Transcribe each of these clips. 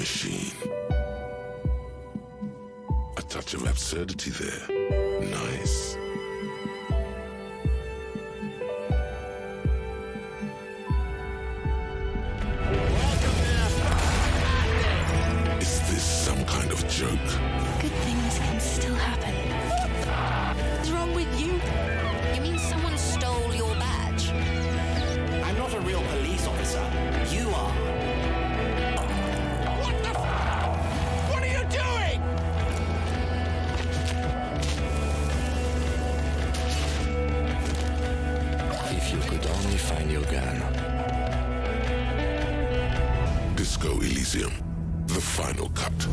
machine. A touch of absurdity there. Nice. Is this some kind of joke? Good things can still happen. What's wrong with you? You mean someone stole your badge? I'm not a real police officer. You are. What the What are you doing? If you could only find your gun. Disco Elysium The Final Cut.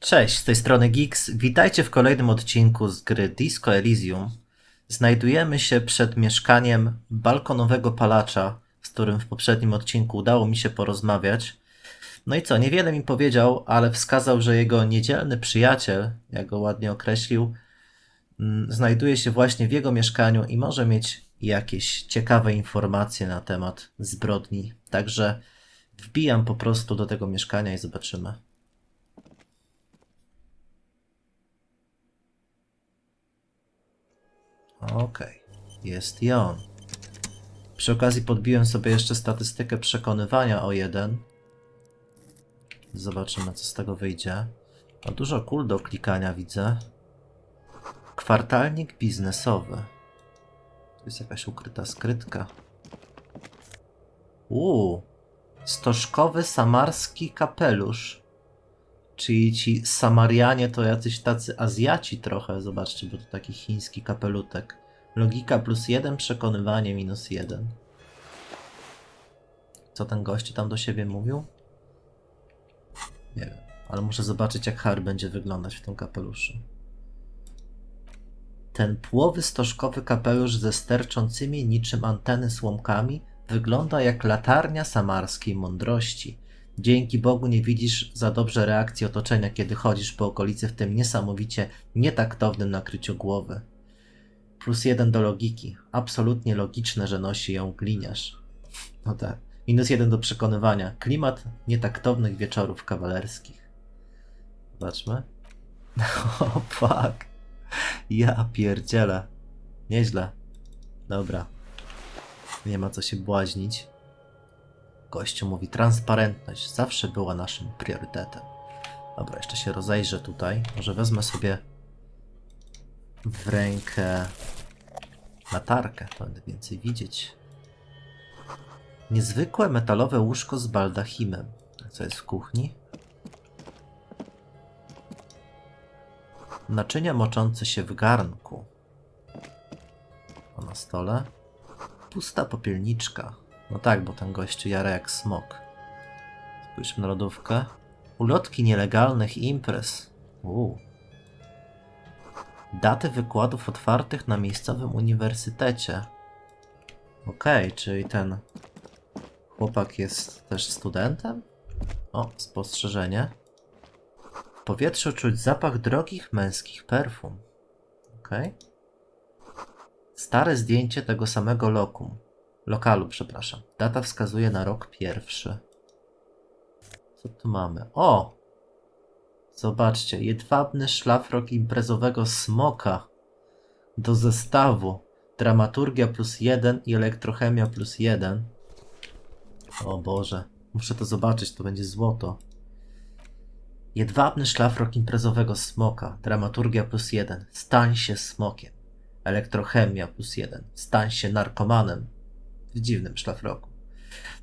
Cześć, z tej strony Geeks. Witajcie w kolejnym odcinku z gry Disco Elysium. Znajdujemy się przed mieszkaniem Balkonowego Palacza, z którym w poprzednim odcinku udało mi się porozmawiać. No i co, niewiele mi powiedział, ale wskazał, że jego niedzielny przyjaciel, jak go ładnie określił, znajduje się właśnie w jego mieszkaniu i może mieć jakieś ciekawe informacje na temat zbrodni. Także wbijam po prostu do tego mieszkania i zobaczymy. Okej, jest i on. Przy okazji podbiłem sobie jeszcze statystykę przekonywania o 1. Zobaczymy, co z tego wyjdzie. O, dużo kul do klikania widzę. Kwartalnik biznesowy. To jest jakaś ukryta skrytka. Stożkowy samarski kapelusz. Czyli ci Samarianie to jacyś tacy Azjaci trochę. Zobaczcie, bo to taki chiński kapelutek. Logika +1, przekonywanie -1. Co ten gość tam do siebie mówił? Nie wiem, ale muszę zobaczyć, jak Harry będzie wyglądać w tym kapeluszu. Ten płowy stożkowy kapelusz ze sterczącymi niczym anteny słomkami wygląda jak latarnia samarskiej mądrości. Dzięki Bogu nie widzisz za dobrze reakcji otoczenia, kiedy chodzisz po okolicy w tym niesamowicie nietaktownym nakryciu głowy. +1 do logiki. Absolutnie logiczne, że nosi ją gliniarz. No tak. -1 do przekonywania. Klimat nietaktownych wieczorów kawalerskich. Zobaczmy. O, fuck. Ja pierdzielę. Nieźle. Dobra. Nie ma co się błaźnić. Gościu mówi, transparentność zawsze była naszym priorytetem. Dobra, jeszcze się rozejrzę tutaj. Może wezmę sobie w rękę latarkę, będę więcej widzieć. Niezwykłe metalowe łóżko z baldachimem. Co jest w kuchni? Naczynia moczące się w garnku. A na stole? Pusta popielniczka. No tak, bo ten gościu jara jak smok. Spójrzmy na lodówkę. Ulotki nielegalnych imprez. Daty wykładów otwartych na miejscowym uniwersytecie. Okej, czyli ten chłopak jest też studentem? O, spostrzeżenie. W powietrzu czuć zapach drogich męskich perfum. Okej. Stare zdjęcie tego samego lokalu, przepraszam. Data wskazuje na rok pierwszy. Co tu mamy? O! Zobaczcie, jedwabny szlafrok imprezowego smoka do zestawu. Dramaturgia +1 i elektrochemia +1. O Boże, muszę to zobaczyć, to będzie złoto. Jedwabny szlafrok imprezowego smoka. Dramaturgia +1. Stań się smokiem. Elektrochemia +1. Stań się narkomanem. W dziwnym szlafroku.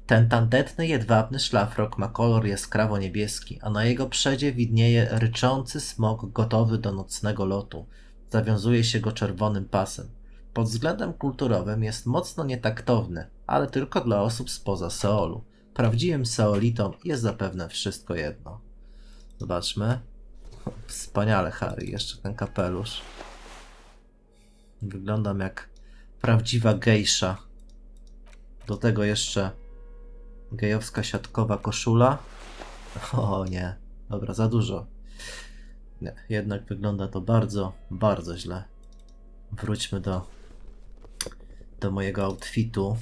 Ten tandetny jedwabny szlafrok ma kolor jaskrawo niebieski, a na jego przedzie widnieje ryczący smok gotowy do nocnego lotu. Zawiązuje się go czerwonym pasem. Pod względem kulturowym jest mocno nietaktowny, ale tylko dla osób spoza Seolu. Prawdziwym Seolitom jest zapewne wszystko jedno. Zobaczmy. Wspaniale, Harry. Jeszcze ten kapelusz. Wyglądam jak prawdziwa gejsza. Do tego jeszcze gejowska siatkowa koszula. O nie. Dobra, za dużo. Nie, jednak wygląda to bardzo, bardzo źle. Wróćmy do mojego outfitu.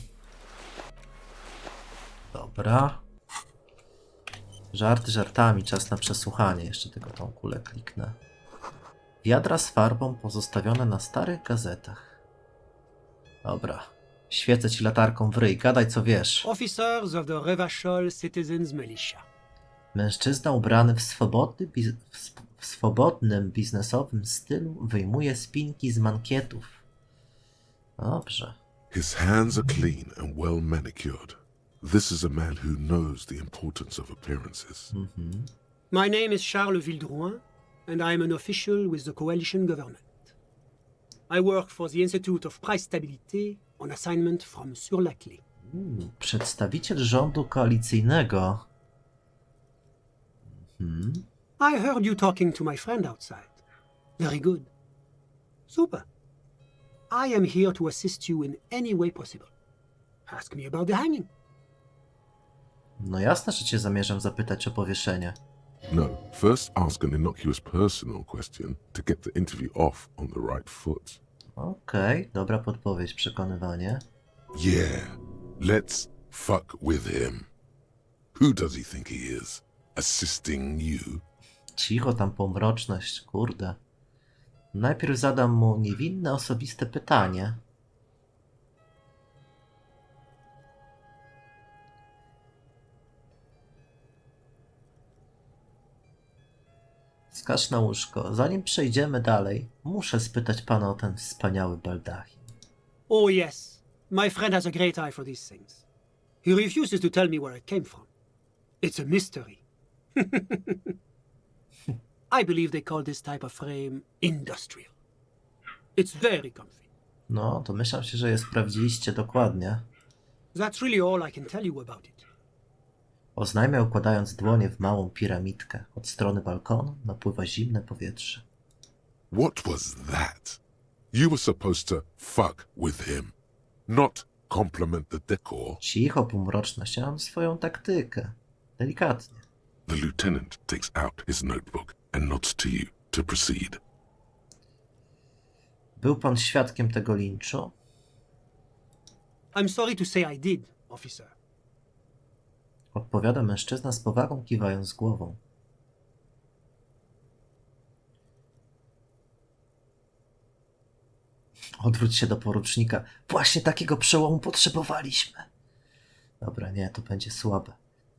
Dobra. Dobra. Żarty żartami, czas na przesłuchanie. Jeszcze tylko tą kulę kliknę. Wiadra z farbą pozostawione na starych gazetach. Dobra. Świecę ci latarką w ryj, gadaj co wiesz. Officers of the Revachol Citizens Militia. Mężczyzna ubrany w swobodnym biznesowym stylu wyjmuje spinki z mankietów. Dobrze. His hands are clean and well manicured. This is a man who knows the importance of appearances. My name is Charles Vildrouin, and I am an official with the coalition government. I work for the Institute of Price Stability on assignment from Sur-la-Clé. Przedstawiciel rządu koalicyjnego. I heard you talking to my friend outside. Very good. Super. I am here to assist you in any way possible. Ask me about the hanging. No jasne, że cię zamierzam zapytać o powieszenie. No, first ask an innocuous personal question to get the interview off on the right foot. Okej, dobra podpowiedź, przekonywanie. Yeah, let's fuck with him. Who does he think he is? Assisting you? Cicho tam pomroczność, kurde. Najpierw zadam mu niewinne, osobiste pytanie. Skacz na łóżko. Zanim przejdziemy dalej, muszę spytać pana o ten wspaniały baldachin. Oh yes, my friend has a great eye for these things. He refuses to tell me where it came from. It's a mystery. I believe they call this type of frame industrial. It's very comfy. No, domyślam się, że je sprawdziliście dokładnie. That's really all I can tell you about it. Oznajmia, układając dłonie w małą piramidkę. Od strony balkonu napływa zimne powietrze. What was that? You were supposed to fuck with him, not compliment the decor. Cicho, półmroczność, ja mam swoją taktykę. Delikatnie. The lieutenant takes out his notebook and nods to you to proceed. Był pan świadkiem tego linczu? I'm sorry to say I did, officer. Odpowiada mężczyzna z powagą, kiwając głową. Odwróć się do porucznika. Właśnie takiego przełomu potrzebowaliśmy. Dobra, nie, to będzie słabe.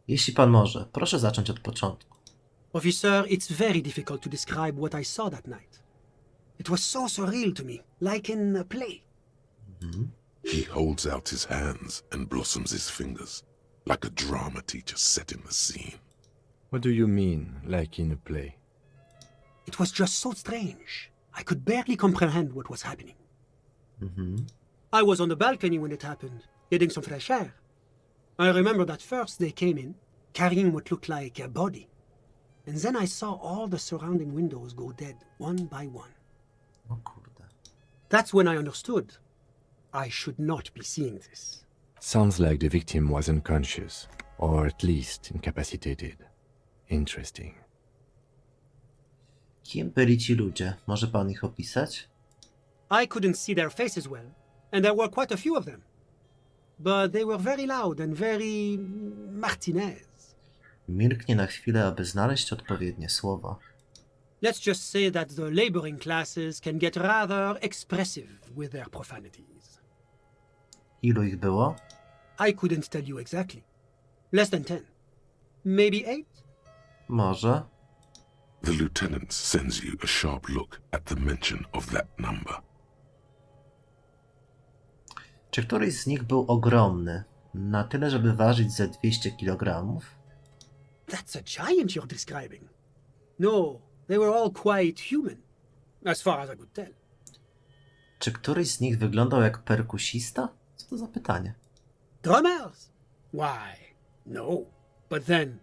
Jeśli pan może, proszę zacząć od początku. Officer, it's very difficult to describe what I saw that night. It was so surreal to me, like in a play. He holds out his hands and blossoms his fingers, like a drama teacher setting the scene. What do you mean, like in a play? It was just so strange. I could barely comprehend what was happening. I was on the balcony when it happened, getting some fresh air. I remember that first they came in, carrying what looked like a body. And then I saw all the surrounding windows go dead, one by one. O kurde. That's when I understood. I should not be seeing this. Sounds like the victim was unconscious, or at least incapacitated. Interesting. Kim byli ci ludzie? Może pan ich opisać? I couldn't see their faces well, and there were quite a few of them. But they were very loud and very Martinez. Milknie na chwilę, aby znaleźć odpowiednie słowa. Let's just say that the laboring classes can get rather expressive with their profanities. Ilu ich było? I couldn't tell you exactly. Less than 10. Maybe 8? Może. The lieutenant sends you a sharp look at the mention of that number. Czy któryś z nich był ogromny? Na tyle, żeby ważyć ze 200 kg? That's a giant you're describing. No, they were all quite human, as far as I could tell. Czy któryś z nich wyglądał jak perkusista? Co to za pytanie? Drummers? Why, no. But then,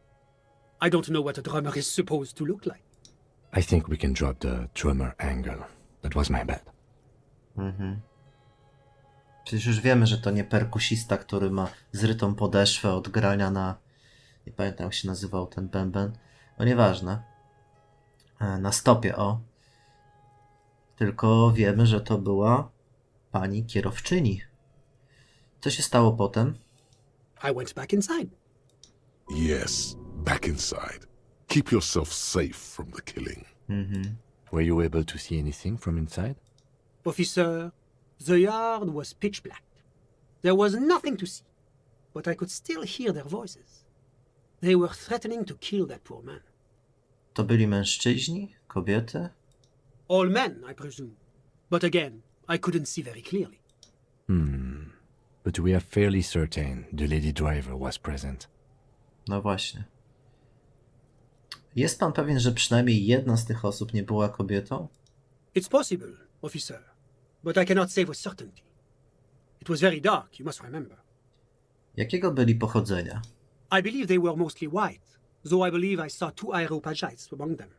I don't know what a drummer is supposed to look like. I think we can drop the drummer angle. That was my bad. Przecież już wiemy, że to nie perkusista, który ma zrytą podeszwę od grania na... Nie pamiętam, jak się nazywał ten bęben. No nieważne. Na stopie, o. Tylko wiemy, że to była pani kierowczyni. Co się stało potem? I went back inside. Yes, back inside. Keep yourself safe from the killing. Were you able to see anything from inside? Officer, the yard was pitch black. There was nothing to see, but I could still hear their voices. They were threatening to kill that poor man. To byli mężczyźni? Kobiety? All men, I presume. But again, I couldn't see very clearly. But we are fairly certain the lady driver was present. No właśnie. Jest pan pewien, że przynajmniej jedna z tych osób nie była kobietą? It's possible, officer, but I cannot say with certainty. It was very dark, you must remember. Jakiego byli pochodzenia? I believe they were mostly white, though I believe I saw 2 Areopagites among them.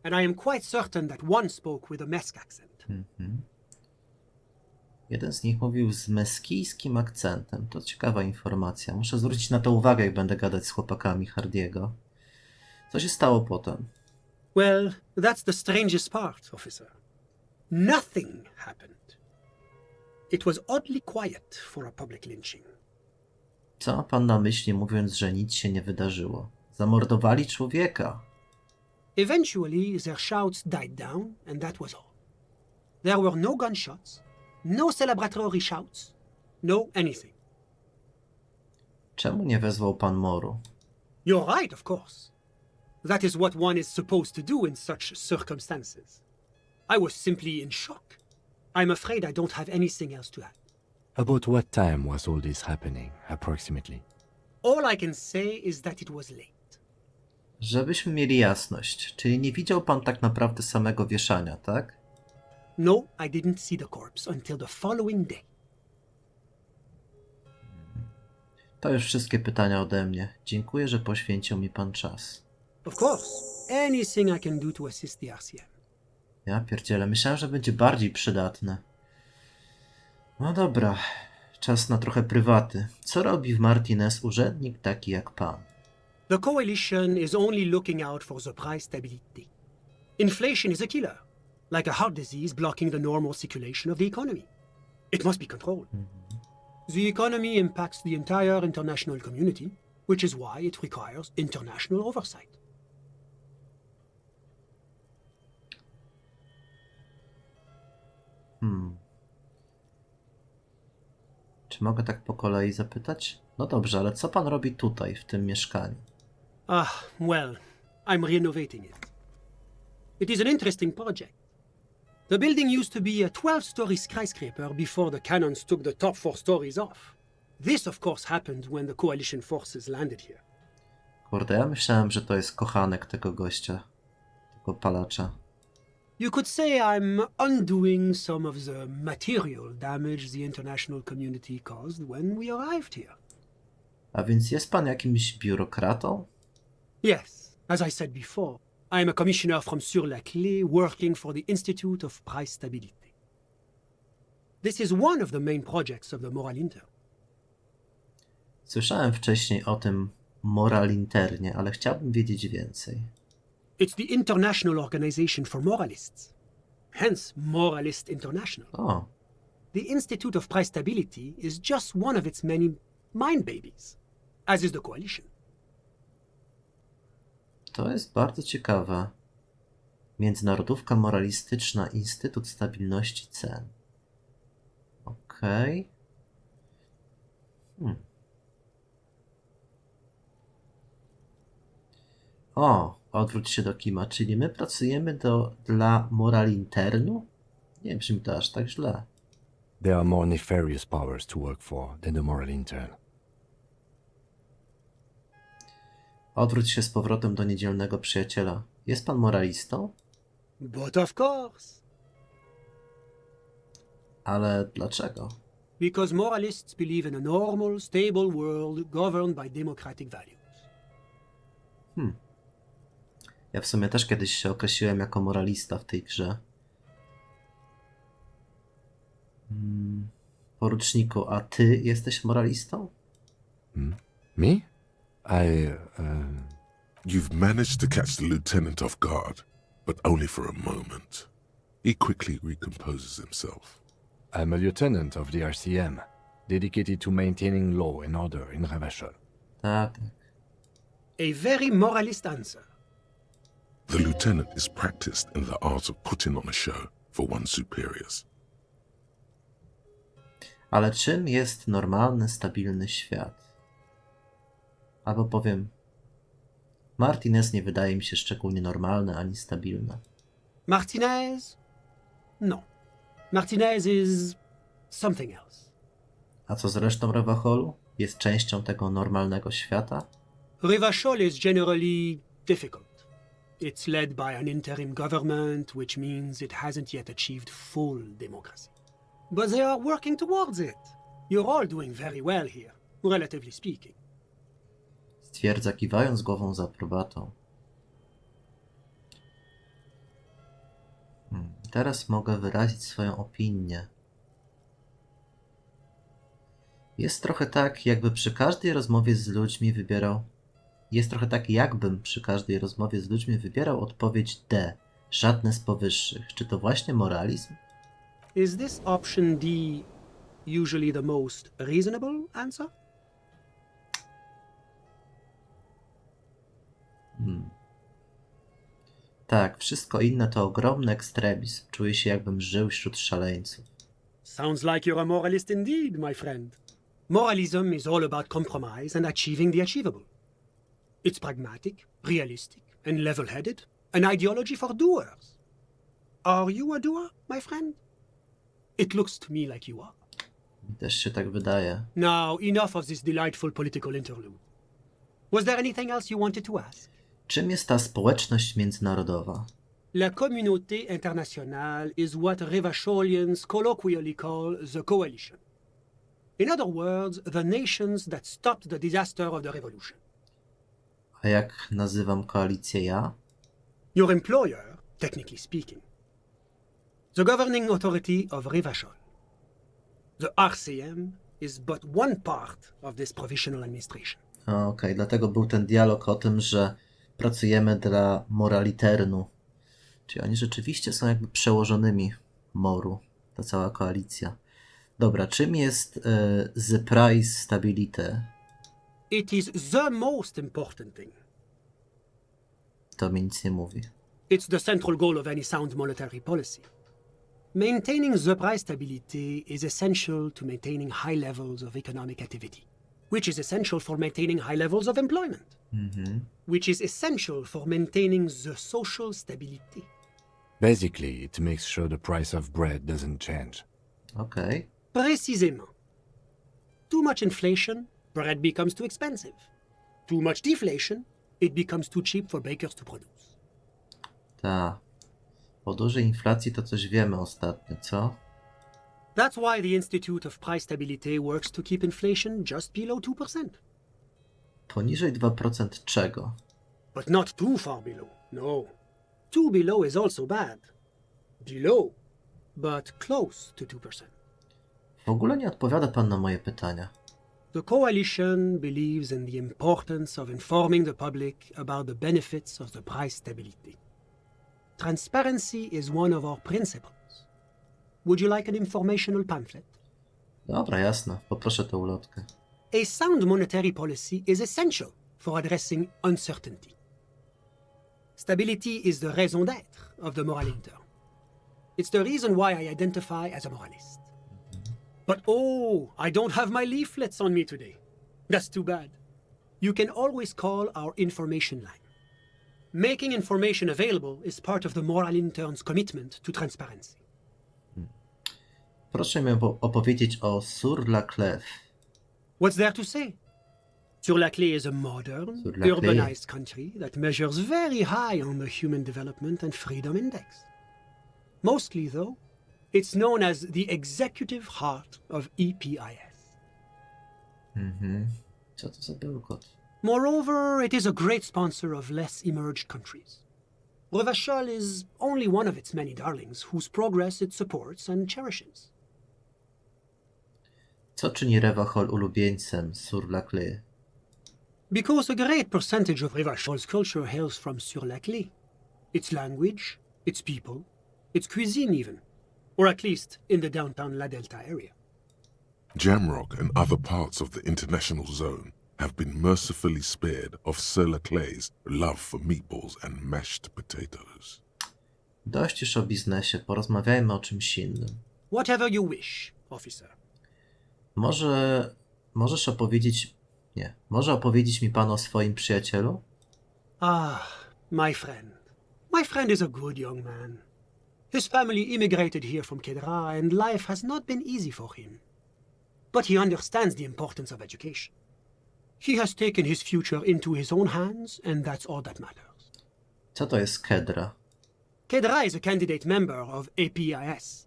And I am quite certain that one spoke with a Mesk accent. Jeden z nich mówił z meskijskim akcentem. To ciekawa informacja. Muszę zwrócić na to uwagę, jak będę gadać z chłopakami Hardiego. Co się stało potem? Well, that's the strangest part, officer. Nothing happened. It was oddly quiet for a public lynching. Co ma pan na myśli, mówiąc, że nic się nie wydarzyło? Zamordowali człowieka. Eventually, their shouts died down, and that was all. There were no gunshots, no celebratory shouts, no anything. Czemu nie wezwał pan moru? You're right, of course. That is what one is supposed to do in such circumstances. I was simply in shock. I'm afraid I don't have anything else to add. About what time was all this happening, approximately? All I can say is that it was late. Żebyśmy mieli jasność, czyli nie widział pan tak naprawdę samego wieszania, tak? No, I didn't see the corpse until the following day. To już wszystkie pytania ode mnie. Dziękuję, że poświęcił mi pan czas. Of course, anything I can do to assist the RCM. Ja pierdzielę, myślałem, że będzie bardziej przydatne. No dobra, czas na trochę prywaty. Co robi w Martinez urzędnik taki jak pan? The coalition is only looking out for the price stability. Inflation is a killer, like a heart disease blocking the normal circulation of the economy. It must be controlled. The economy impacts the entire international community, which is why it requires international oversight. Czy mogę tak po kolei zapytać? No dobrze, ale co pan robi tutaj, w tym mieszkaniu? Well, I'm renovating it. It is an interesting project. The building used to be a 12-story skyscraper before the cannons took the top 4 stories off. This, of course, happened when the coalition forces landed here. Kurde, ja myślałem, że to jest kochanek tego gościa, tego palacza. You could say I'm undoing some of the material damage the international community caused when we arrived here. A więc jest pan jakimś biurokratą? Yes, as I said before, I am a commissioner from Sur-la-Clé working for the Institute of Price Stability. This is one of the main projects of the Moral Inter. Słyszałem wcześniej o tym moralinternie, ale chciałbym wiedzieć więcej. It's the International Organization for Moralists, hence Moralist International. O, The Institute of Price Stability is just one of its many mind babies, as is the coalition. to jest bardzo ciekawe. Międzynarodówka Moralistyczna, Instytut Stabilności Cen. Okej. O, odwróć się do Kima, czyli my pracujemy dla Moralinternu? Nie brzmi to aż tak źle. There are more nefarious powers to work for than the moral intern. Odwróć się z powrotem do Niedzielnego Przyjaciela. Jest pan moralistą? But of course, Ale dlaczego? because moralists believe in a normal, stable world governed by democratic values. Ja w sumie też kiedyś się określiłem jako moralista w tej grze. Poruczniku, a ty jesteś moralistą? Me? You've managed to catch the lieutenant off guard, but only for a moment. He quickly recomposes himself. I'm a lieutenant of the RCM, dedicated to maintaining law and order in Ravachol. Tak. A very moralist answer. The lieutenant is practiced in the art of putting on a show for one's superiors. Ale czym jest normalny, stabilny świat? Albo powiem, Martinez nie wydaje mi się szczególnie normalny ani stabilny. Martinez? No. Martinez is something else. A co z resztą Revacholu? Jest częścią tego normalnego świata? Revachol is generally difficult. It's led by an interim government, which means it hasn't yet achieved full democracy. But they are working towards it. You're all doing very well here, relatively speaking. Stwierdza, kiwając głową z aprobatą. Teraz mogę wyrazić swoją opinię. Jest trochę tak, jakbym przy każdej rozmowie z ludźmi wybierał odpowiedź D. Żadne z powyższych. Czy to właśnie moralizm? Is this option D usually the most reasonable answer? Tak, wszystko inne to ogromny ekstremizm. Czuję się, jakbym żył wśród szaleńców. Sounds like you're a moralist indeed, my friend. Moralism is all about compromise and achieving the achievable. It's pragmatic, realistic, and level-headed, an ideology for doers. Are you a doer, my friend? It looks to me like you are. Mi też się tak wydaje. Now, enough of this delightful political interlude. Was there anything else you wanted to ask? Czym jest ta społeczność międzynarodowa? La communauté internationale is what Revacholians colloquially call the coalition. In other words, the nations that stopped the disaster of the revolution. A jak nazywam koalicję ja? Your employer, technically speaking. The governing authority of Revachol. The RCM is but one part of this provisional administration. Okej, dlatego był ten dialog o tym, że pracujemy dla moraliternu. Czyli oni rzeczywiście są jakby przełożonymi moru, ta cała koalicja. Dobra, czym jest the price stability? It is the most important thing. To mi nic nie mówi. It's the central goal of any sound monetary policy. Maintaining the price stability is essential to maintaining high levels of economic activity, which is essential for maintaining high levels of employment, which is essential for maintaining the social stability. Basically, it makes sure the price of bread doesn't change. Okej. Précisément. Too much inflation, bread becomes too expensive. Too much deflation, it becomes too cheap for bakers to produce. Ta. O dużej inflacji to coś wiemy ostatnio, co? That's why the Institute of Price Stability works to keep inflation just below 2%. Poniżej 2% czego? But not too far below, no. Too below is also bad. Below, but close to 2%. W ogóle nie odpowiada pan na moje pytania. The coalition believes in the importance of informing the public about the benefits of the price stability. Transparency is one of our principles. Would you like an informational pamphlet? Dobra, jasne. Poproszę tę ulotkę. A sound monetary policy is essential for addressing uncertainty. Stability is the raison d'être of the moral intern. It's the reason why I identify as a moralist. But oh, I don't have my leaflets on me today. That's too bad. You can always call our information line. Making information available is part of the moral intern's commitment to transparency. Proszę mi opowiedzieć o Sur la Clef. What's there to say? Sur-la-Clé is a modern, Sur-la-Clé. urbanized country that measures very high on the Human Development and Freedom Index. Mostly, though, it's known as the executive heart of EPIS. Co to za bełkot? Moreover, it is a great sponsor of less emerged countries. Revachol is only one of its many darlings whose progress it supports and cherishes. Co czyni Revachol ulubieńcem Sur la Clé? Because a great percentage of Revachol's culture hails from Sur-la-Clé. Its language, its people, its cuisine even. Or at least in the downtown La Delta area. Jamrock and other parts of the international zone have been mercifully spared of Sir Clay's love for meatballs and mashed potatoes. Dość już o biznesie, porozmawiajmy o czymś innym. Whatever you wish, officer. Może opowiedzieć mi pan o swoim przyjacielu? Ah, my friend. My friend is a good young man. His family immigrated here from Kedra, and life has not been easy for him. But he understands the importance of education. He has taken his future into his own hands, and that's all that matters. Co to jest Kedra? Kedra is a candidate member of APIS.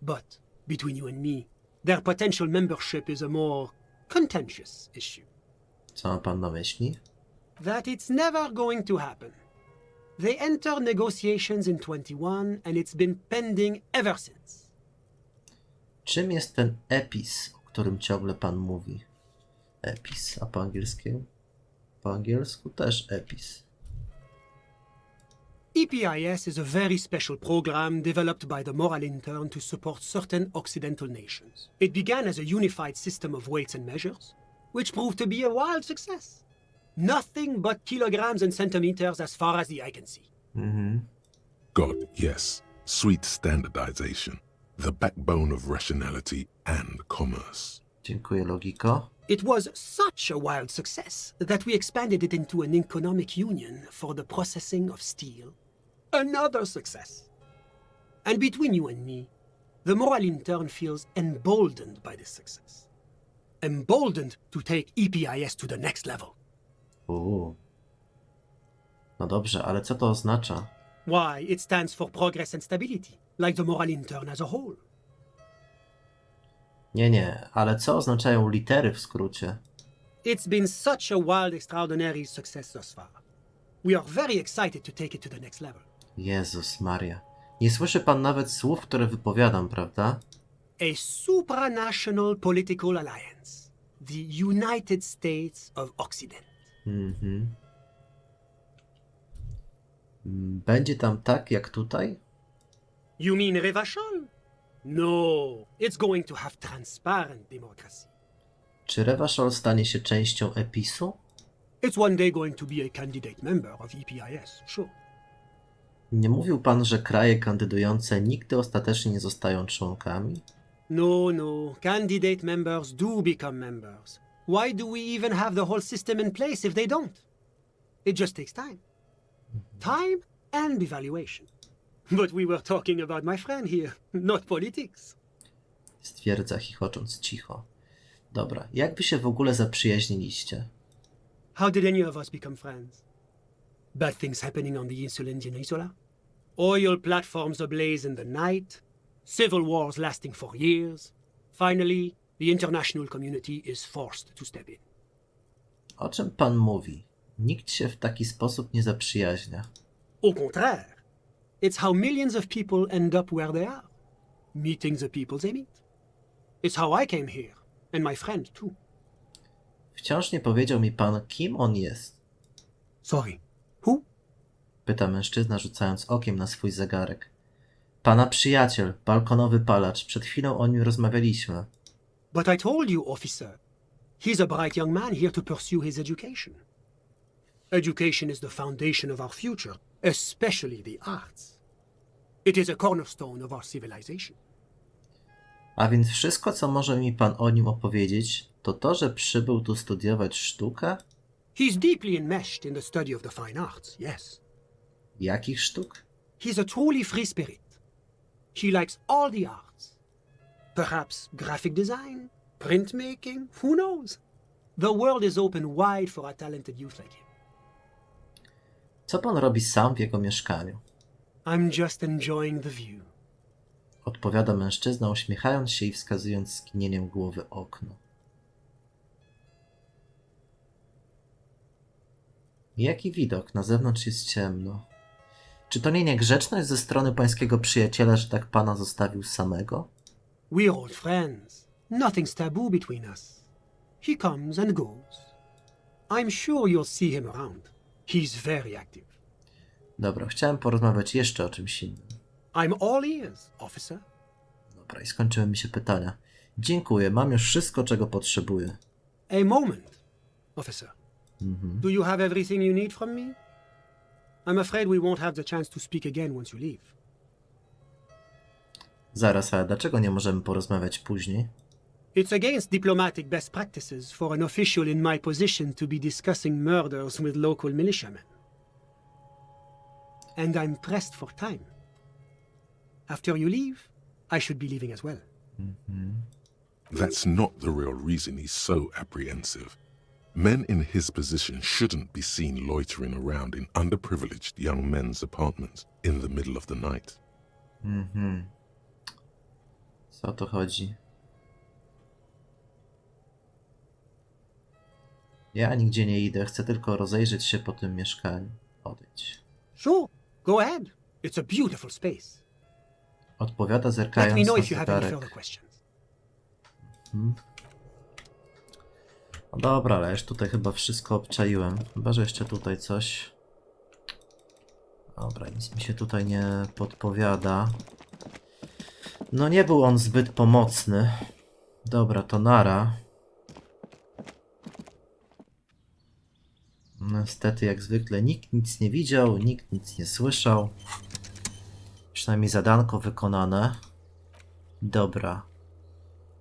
But, between you and me, their potential membership is a more contentious issue. Co ma pan na myśli? That it's never going to happen. They entered negotiations in 21, and it's been pending ever since. Czym jest ten epis, o którym ciągle pan mówi? Epis, a po angielsku? Po angielsku też epis. EPIS is a very special program developed by the Moral Intern to support certain Occidental nations. It began as a unified system of weights and measures, which proved to be a wild success. Nothing but kilograms and centimeters as far as the eye can see. God, yes, sweet standardization, the backbone of rationality and commerce. Dziękuję, logiko. It was such a wild success that we expanded it into an economic union for the processing of steel. Another success. And between you and me, the Moral Intern feels emboldened by this success. Emboldened to take EPIS to the next level. No dobrze, ale co to oznacza? Why, it stands for progress and stability, like the Moral Intern as a whole. Nie, ale co oznaczają litery w skrócie? It's been such a wild, extraordinary success thus far. We are very excited to take it to the next level. Jezus Maria. Nie słyszy pan nawet słów, które wypowiadam, prawda? A supranational political alliance. The United States of Occident. Będzie tam tak jak tutaj? You mean Revachol? No, it's going to have transparent democracy. Czy Revachol stanie się częścią Episu? It's one day going to be a candidate member of EPIS, sure. Nie mówił pan, że kraje kandydujące nigdy ostatecznie nie zostają członkami? No, candidate members do become members. Why do we even have the whole system in place if they don't? It just takes time. Time and evaluation. But we were talking about my friend here, not politics. Stwierdza, chichocząc cicho. Dobra, jak wy się w ogóle zaprzyjaźniliście? How did any of us become friends? Bad things happening on the Insulan Peninsula? Oil platforms ablaze in the night? Civil wars lasting for years? Finally, the international community is forced to step in. O czym pan mówi? Nikt się w taki sposób nie zaprzyjaźnia. Au contraire, it's how millions of people end up where they are, meeting the people they meet. It's how I came here, and my friend too. Wciąż nie powiedział mi pan, kim on jest. Sorry, who? Pyta mężczyzna, rzucając okiem na swój zegarek. Pana przyjaciel, Balkonowy Palacz. Przed chwilą o nim rozmawialiśmy. But I told you, officer. He's a bright young man here to pursue his education. Education is the foundation of our future, especially the arts. It is a cornerstone of our civilization. A więc wszystko, co może mi pan o nim opowiedzieć, to to, że przybył tu studiować sztukę? He's deeply enmeshed in the study of the fine arts, yes. Jakich sztuk? He's a truly free spirit. He likes all the arts. Perhaps graphic design, printmaking, who knows? The world is open wide for a talented youth like him. Co pan robi sam w jego mieszkaniu? I'm just enjoying the view. Odpowiada mężczyzna, uśmiechając się i wskazując skinieniem głowy okno. Jaki widok? Na zewnątrz jest ciemno. Czy to nie niegrzeczność ze strony pańskiego przyjaciela, że tak pana zostawił samego? We're old friends. Nothing's taboo between us. He comes and goes. I'm sure you'll see him around. He's very active. Dobra, chciałem porozmawiać jeszcze o czymś innym. I'm all ears, officer. Dobra, i skończyły mi się pytania. Dziękuję, mam już wszystko, czego potrzebuję. A moment. Officer, do you have everything you need from me? I'm afraid we won't have the chance to speak again once you leave. Zaraz, ale dlaczego nie możemy porozmawiać później? It's against diplomatic best practices for an official in my position to be discussing murders with local militiamen. And I'm pressed for time. After you leave, I should be leaving as well. That's not the real reason he's so apprehensive. Men in his position shouldn't be seen loitering around in underprivileged young men's apartments in the middle of the night. Co o to chodzi? Ja nigdzie nie idę, chcę tylko rozejrzeć się po tym mieszkaniu. Odejdź. Sure, go ahead. It's a beautiful space. Odpowiada Let me zerkając know na if you have any zegarek. further questions. No dobra, ale już tutaj chyba wszystko obczaiłem. Chyba, że jeszcze tutaj coś. Dobra, nic mi się tutaj nie podpowiada. No nie był on zbyt pomocny. Dobra, to nara. Niestety, jak zwykle, nikt nic nie widział, nikt nic nie słyszał. Przynajmniej zadanko wykonane. Dobra.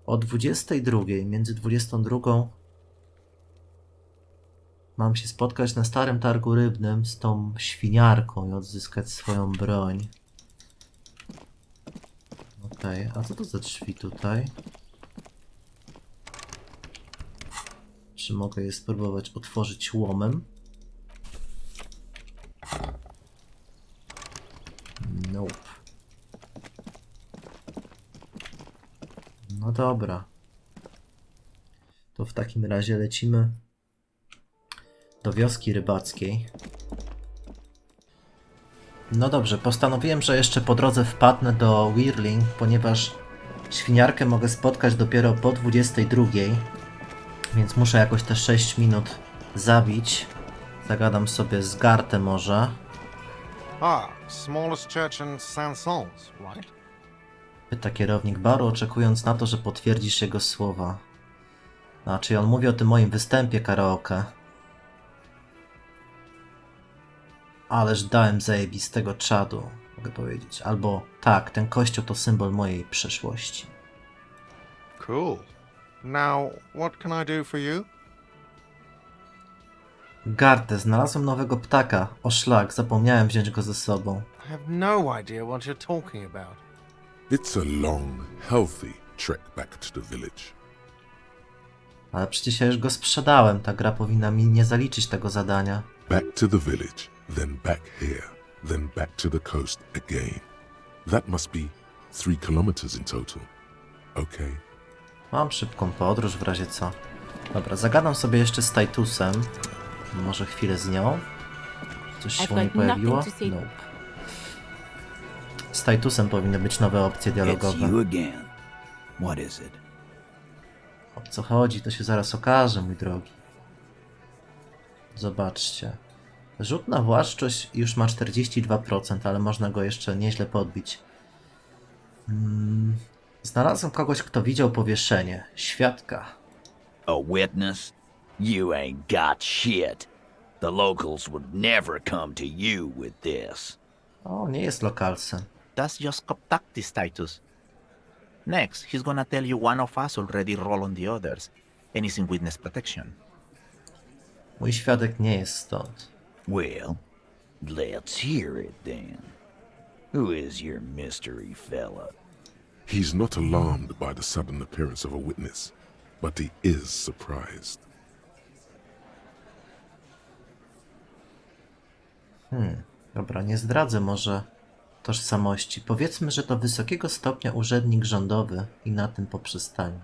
O 22, między 22 mam się spotkać na starym targu rybnym z tą świniarką i odzyskać swoją broń. Okej, a co to za drzwi tutaj? Czy mogę je spróbować otworzyć łomem? Nope. No dobra. To w takim razie lecimy do wioski rybackiej. No dobrze, postanowiłem, że jeszcze po drodze wpadnę do Whirling, ponieważ świniarkę mogę spotkać dopiero po 22, więc muszę jakoś te 6 minut zabić. Zagadam sobie z Gartę może. Smallest church in Saint-Saëns, right? Pyta kierownik baru, oczekując na to, że potwierdzisz jego słowa. Znaczy, on mówi o tym moim występie karaoke. Ależ dałem zajebistego czadu, mogę powiedzieć. Albo tak, ten kościół to symbol mojej przeszłości. Cool. Now, what can I do for you? Gartę, znalazłem nowego ptaka. O szlak, zapomniałem wziąć go ze sobą. I have no idea what you're talking about. It's a long, healthy trek back to the village. Ale przecież ja już go sprzedałem, ta gra powinna mi nie zaliczyć tego zadania. Back to the village, then back here, then back to the coast again. That must be 3 kilometers in total. Okay. Mam szybką podróż w razie co. Dobra, zagadam sobie jeszcze z Titusem. Może chwilę z nią. Coś się nie pojawiło? Nope. Z Titusem powinny być nowe opcje dialogowe. O co chodzi, to się zaraz okaże, mój drogi. Zobaczcie. Rzut na właszczość już ma 42%, ale można go jeszcze nieźle podbić. Znalazłem kogoś, kto widział powieszenie. Świadka. A witness? You ain't got shit. The locals would never come to you with this. O, nie jest lokalsem. That's just contactis, Titus. Next, he's gonna tell you one of us already rolled on the others, and is in witness protection. Mój świadek nie jest stąd. Well, let's hear it then. Who is your mystery fella? He's not alarmed by the sudden appearance of a witness, but he is surprised. Dobra, nie zdradzę może tożsamości. Powiedzmy, że to wysokiego stopnia urzędnik rządowy i na tym poprzestańmy.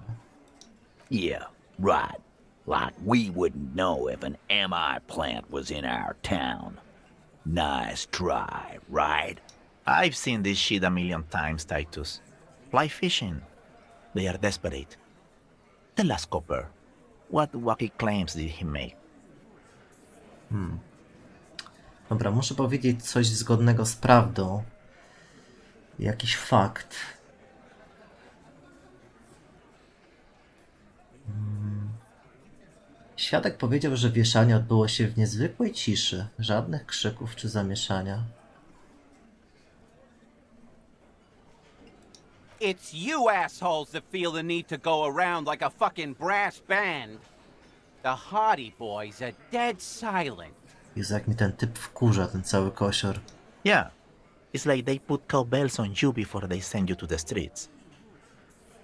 Yeah, right. Like we wouldn't know if an MI plant was in our town. Nice try, right? I've seen this shit a million times, Titus. Fly fishing. They are desperate. Tell us, Copper, what wacky claims did he make? Dobra, muszę powiedzieć coś zgodnego z prawdą. Jakiś fakt. Świadek powiedział, że wieszanie odbyło się w niezwykłej ciszy, żadnych krzyków czy zamieszania. It's you assholes that feel the need to go around like a fucking brass band. The Hardy Boys are dead silent. Jezu, jak mi ten typ wkurza, ten cały kosior. Yeah, it's like they put cowbells on you before they send you to the streets.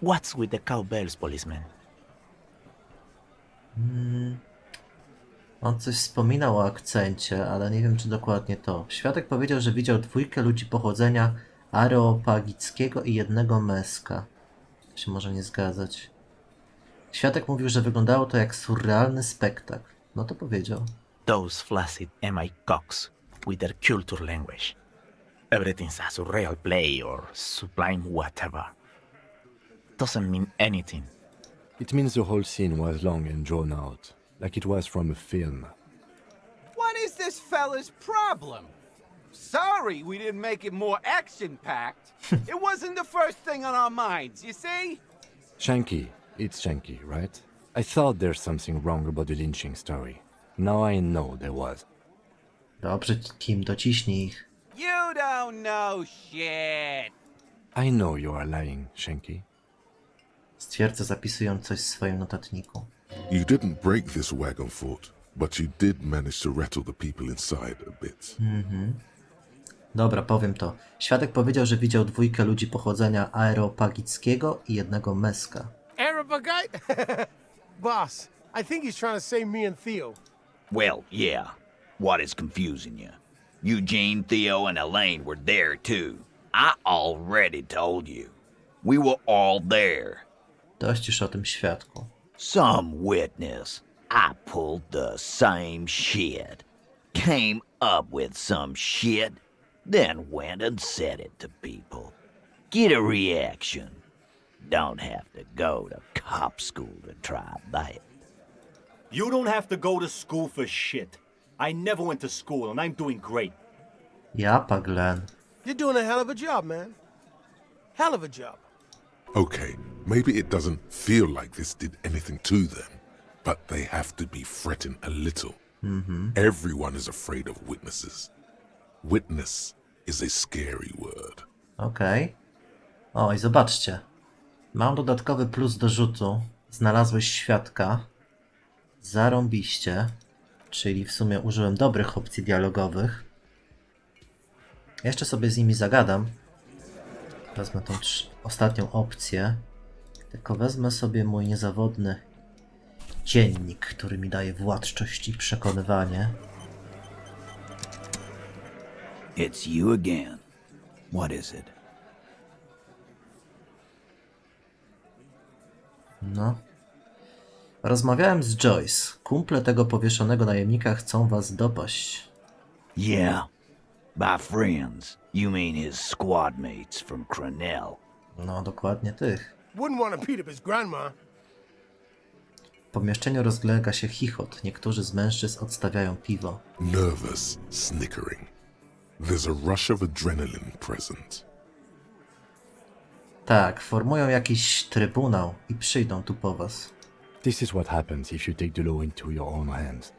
What's with the cowbells, policeman? On coś wspominał o akcencie, ale nie wiem, czy dokładnie to. Świadek powiedział, że widział 2 ludzi pochodzenia areopagickiego i jednego meska. To się może nie zgadzać. Świadek mówił, że wyglądało to jak surrealny spektakl. No to powiedział. Those flaccid MI cocks with their culture language. Everything's a surreal play or sublime whatever. Doesn't mean anything. It means the whole scene was long and drawn out, like it was from a film. What is this fella's problem? Sorry we didn't make it more action-packed. It wasn't the first thing on our minds, you see? Shanky, it's Shanky, right? I thought there's something wrong about the lynching story. Now I know there was. Dobrze, Kim, dociśnij ich. You don't know shit. I know you are lying, Shanky. Stwierdza, zapisując coś w swoim notatniku. You didn't break this wagon fort, but you did manage to rattle the people inside a bit. Dobra, powiem to. Świadek powiedział, że widział 2 ludzi pochodzenia aeropagickiego i jednego meska. Aeropagite? Boss, I think he's trying to save me and Theo. Well, yeah. What is confusing you? Eugene, Theo, and Elaine were there too. I already told you. We were all there. Dość już o tym świadku. Some witness. I pulled the same shit. Came up with some shit, then went and said it to people. Get a reaction. Don't have to go to cop school to try that. You don't have to go to school for shit. I never went to school, and I'm doing great. Japa, Glenn. You're doing a hell of a job, man. Hell of a job. Okay, maybe it doesn't feel like this did anything to them, but they have to be fretting a little. Everyone is afraid of witnesses. Witness is a scary word. Okej. O, i zobaczcie. Mam dodatkowy plus do rzutu. Znalazłeś świadka. Zarąbiście. Czyli w sumie użyłem dobrych opcji dialogowych. Jeszcze sobie z nimi zagadam. Wezmę tą ostatnią opcję. Tylko wezmę sobie mój niezawodny dziennik, który mi daje władczość i przekonywanie. It's you again. What is it? No. Rozmawiałem z Joyce. Kumple tego powieszonego najemnika chcą was dopaść. Yeah. By friends, you mean his squad mates from Cronell. No, dokładnie tych. Wouldn't want to beat up his grandma. W pomieszczeniu rozlega się chichot. Niektórzy z mężczyzn odstawiają piwo. Nervous snickering. There's a rush of adrenaline present. Tak, formują jakiś trybunał i przyjdą tu po was. This is what happens if you take the law into your own hands.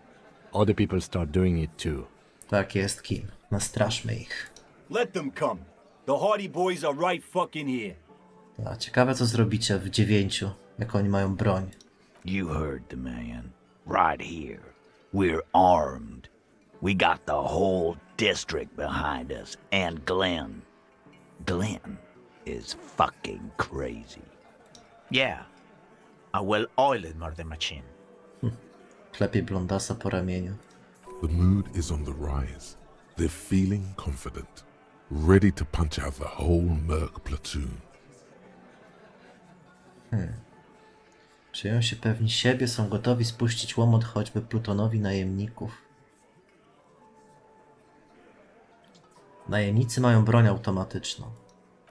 Other people start doing it too. Tak jest, Kim. Nastraszmy ich. Let them come. The Hardy Boys are right fucking here. A ciekawe, co zrobicie w 9, jak oni mają broń. You heard the man. Right here. We're armed. We got the whole district behind us. And Glenn. Glenn is fucking crazy. Yeah, a well-oiled murder machine. Klepie blondasa po ramieniu. The mood is on the rise. They're feeling confident, ready to punch out the whole merc platoon. Czują się pewni siebie, są gotowi spuścić łomot choćby plutonowi najemników. Najemnicy mają broń automatyczną.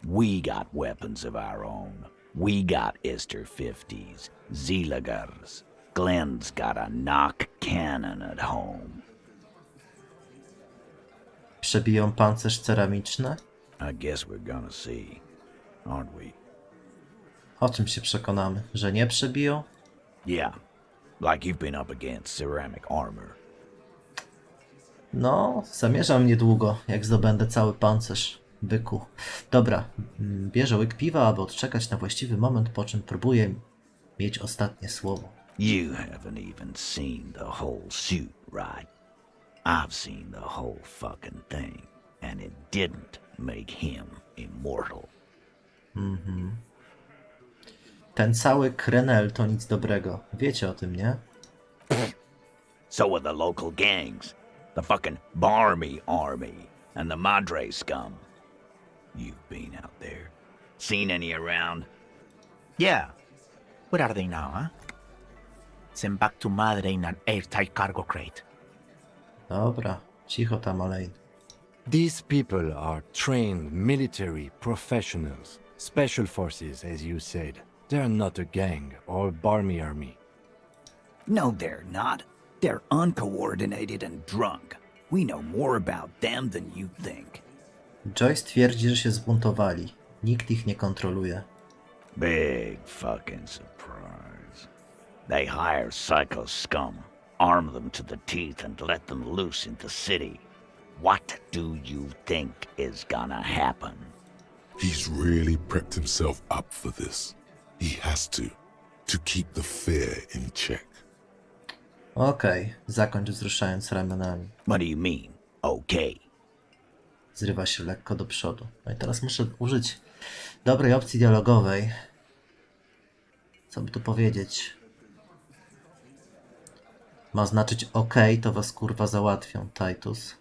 We got weapons of our own. We got Ister 50s, Zeeligers. Glenn's got a knock cannon at home. Przebiją pancerz ceramiczny? I guess we're gonna see, aren't we? O czym się przekonamy? Że nie przebiją? Yeah, Like you've been up against ceramic armor. No, zamierzam niedługo, jak zdobędę cały pancerz, byku. Dobra, bierze łyk piwa, aby odczekać na właściwy moment, po czym próbuję mieć ostatnie słowo. You haven't even seen the whole suit, right? I've seen the whole fucking thing, and it didn't make him immortal. Ten cały krenel to nic dobrego. Wiecie o tym, nie? So are the local gangs. The fucking Barmy Army and the Madre scum. You've been out there. Seen any around? Yeah. Where are they now, huh? Sent back to Madre in an airtight cargo crate. Dobra, cicho tam, Alein. These people are trained military professionals, special forces, as you said. They're not a gang or Barmy Army. No, they're not. They're uncoordinated and drunk. We know more about them than you think. Joyce twierdzi, że się zbuntowali. Nikt ich nie kontroluje. Big fucking surprise. They hire psycho scum, arm them to the teeth, and let them loose in the city. What do you think is gonna happen? He's really prepped himself up for this. He has to keep the fear in check. Okej, zakończ wzruszając ramionami. What do you mean, okay? Zrywa się lekko do przodu. No i teraz muszę użyć dobrej opcji dialogowej. Co by tu powiedzieć? Ma znaczyć OK, to was kurwa załatwią, Titus.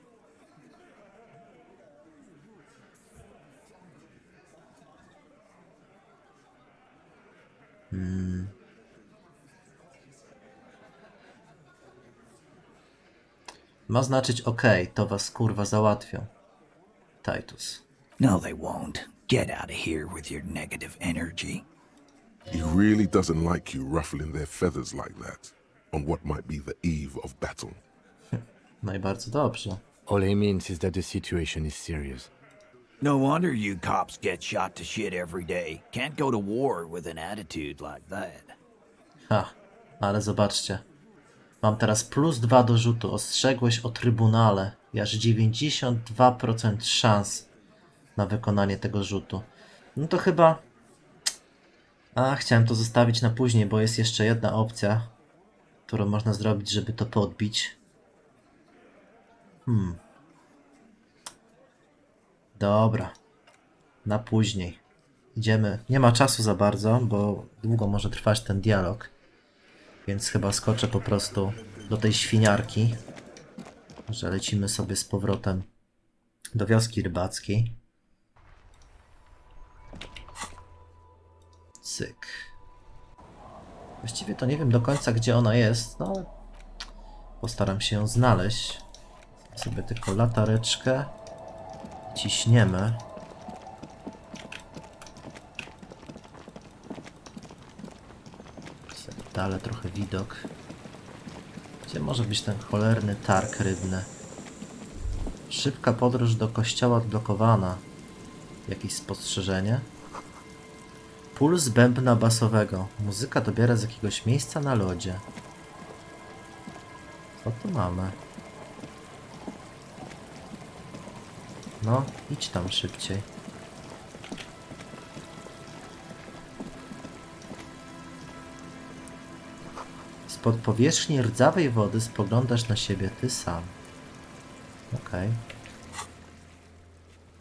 Ma znaczyć OK, to was kurwa załatwią, Titus. No, they won't. Get out of here with your negative energy. He really doesn't like you ruffling their feathers like that on what might be the eve of battle. No i bardzo dobrze. All he means is that the situation is serious. No wonder you cops get shot to shit every day. Can't go to war with an attitude like that. Ha, ale zobaczcie. Mam teraz +2 do rzutu. Ostrzegłeś o trybunale. I aż 92% szans na wykonanie tego rzutu. No to chyba... chciałem to zostawić na później, bo jest jeszcze jedna opcja, którą można zrobić, żeby to podbić. Dobra. Na później. Idziemy. Nie ma czasu za bardzo, bo długo może trwać ten dialog. Więc chyba skoczę po prostu do tej świniarki. Że lecimy sobie z powrotem do wioski rybackiej. Cyk. Właściwie to nie wiem do końca, gdzie ona jest, no ale postaram się ją znaleźć. Sobie tylko latareczkę. Ciśniemy. Dalej trochę widok. Gdzie może być ten cholerny targ rybny? Szybka podróż do kościoła odblokowana. Jakieś spostrzeżenie? Puls bębna basowego. Muzyka dobiera z jakiegoś miejsca na lodzie. Co tu mamy? No, idź tam szybciej. Spod powierzchni rdzawej wody spoglądasz na siebie ty sam. Okej.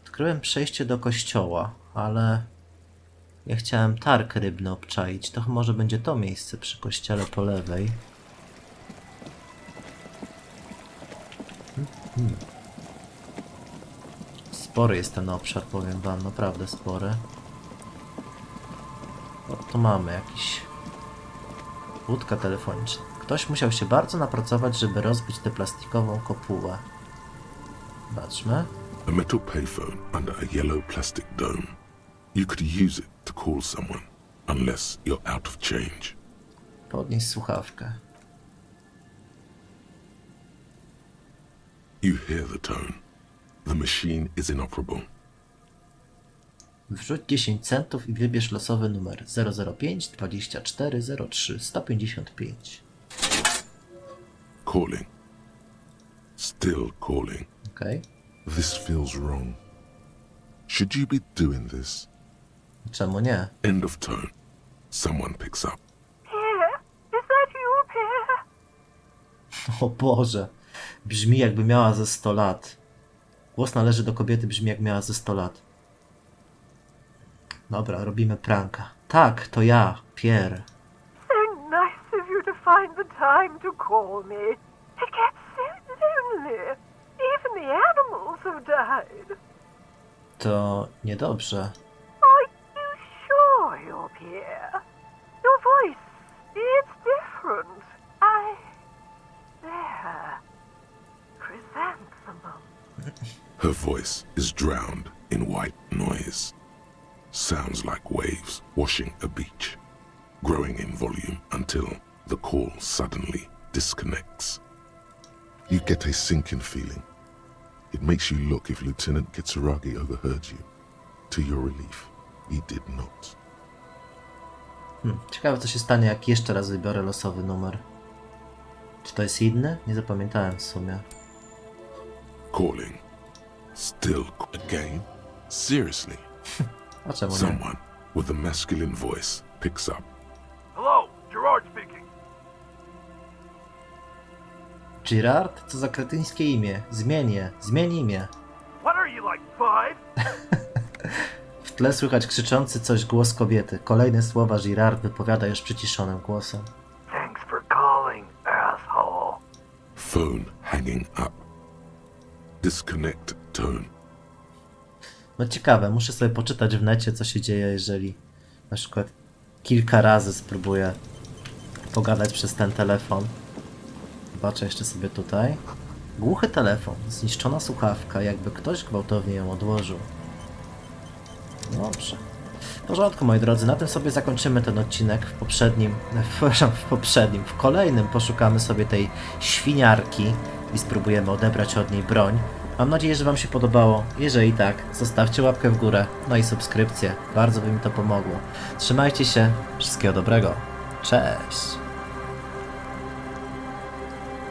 Odkryłem przejście do kościoła, ale ja chciałem targ rybny obczaić. To może będzie to miejsce przy kościele po lewej. Spory jest ten obszar, powiem wam, naprawdę spory. O, tu mamy jakiś... Łódka telefoniczna. Ktoś musiał się bardzo napracować, żeby rozbić tę plastikową kopułę. Patrzmy. A metal payphone under a yellow plastic dome. You could use it to call someone, unless you're out of change. Podnieś słuchawkę. You hear the tone. The machine is inoperable. Wrzuć 10 centów i wybierz losowy numer 005 24 03 155. Calling. Still calling. Okej. This feels wrong. Should you be doing this? Czemu nie? End of tone. Someone picks up. Pierre? Is that you, Pierre? O Boże. Brzmi jakby miała ze 100 lat. Głos należy do kobiety, brzmi jak miała ze 100 lat. Dobra, robimy pranka. Tak, to ja, Pierre. So nice of you to find the time to call me. It gets so lonely. Even the animals have died. To niedobrze. Are you sure you're Pierre? Your voice, it's different. There. Chrysanthemum. Her voice is drowned in white noise. Sounds like waves washing a beach, growing in volume until the call suddenly disconnects. You get a sinking feeling. It makes you look if Lieutenant Kitsuragi overheard you. To your relief, he did not. Ciekawe, co się stanie, jak jeszcze raz wybiorę losowy numer. Czy to jest inny? Nie zapamiętałem w sumie. Calling. Still again? Seriously? A czemu nie? Someone with a masculine voice picks up. Hello, Gerard speaking. Girard? Co za kretyńskie imię. Zmień imię. What are you, like 5? W tle słychać krzyczący coś głos kobiety. Kolejne słowa Girard wypowiada już przyciszonym głosem. Thanks for calling, asshole. Phone hanging up. Disconnect tone. No ciekawe, muszę sobie poczytać w necie, co się dzieje, jeżeli na przykład kilka razy spróbuję pogadać przez ten telefon. Zobaczę jeszcze sobie tutaj. Głuchy telefon, zniszczona słuchawka, jakby ktoś gwałtownie ją odłożył. Dobrze. W porządku, moi drodzy, na tym sobie zakończymy ten odcinek. W kolejnym poszukamy sobie tej świniarki i spróbujemy odebrać od niej broń. Mam nadzieję, że wam się podobało. Jeżeli tak, zostawcie łapkę w górę, no i subskrypcję. Bardzo by mi to pomogło. Trzymajcie się, wszystkiego dobrego. Cześć!